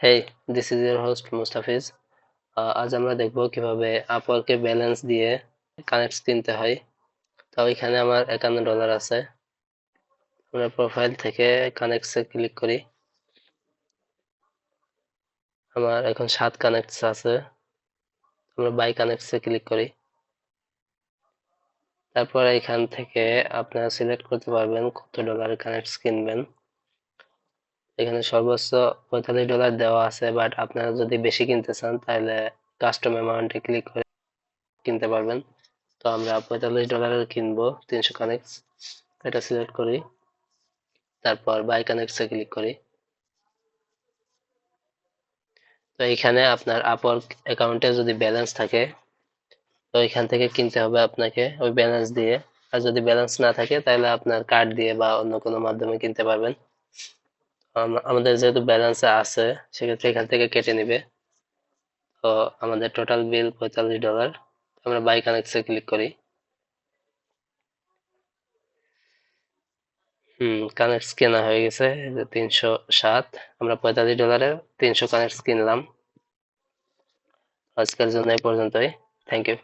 Hey, this is your host Mustafiz. আজ আমরা দেখব কিভাবে আপওয়ার্কে ব্যালেন্স দিয়ে কানেক্টস কিনতে হয়। তো এখানে আমার $51 আছে। আমরা প্রোফাইল থেকে কানেক্টসে ক্লিক করি। আমার এখন 7 কানেক্টস আছে। আমরা বাই কানেক্টসে ক্লিক করি। তারপর এখান থেকে আপনারা সিলেক্ট করতে পারবেন কত ডলারের কানেক্টস কিনবেন। এখানে সর্বোচ্চ $45 দেওয়া আছে, বাট আপনারা যদি বেশি কিনতে চান তাহলে কাস্টম অ্যামাউন্টে ক্লিক করে কিনতে পারবেন। তো আমরা $45 কিনবো 300 কানেক্টস। এটা সিলেক্ট করি, তারপর বাই কানেক্টসে ক্লিক করি। তো এখানে আপনার আপওয়ার্ক অ্যাকাউন্টে যদি ব্যালেন্স থাকে তো এখান থেকে কিনতে হবে আপনাকে ওই ব্যালেন্স দিয়ে। আর যদি ব্যালেন্স না থাকে তাহলে আপনার কার্ড দিয়ে বা অন্য কোনো মাধ্যমে কিনতে পারবেন। আমাদের যেহেতু ব্যালেন্সে আছে সেক্ষেত্রে এখান থেকে কেটে নিবে। তো আমাদের টোটাল বিল $45। আমরা বাই কানেক্টসে ক্লিক করি। কানেক্টস কেনা হয়ে গেছে, এই যে 307। আমরা $45 300 কানেক্টস কিনলাম। আজকের জন্য এই পর্যন্তই। Thank you.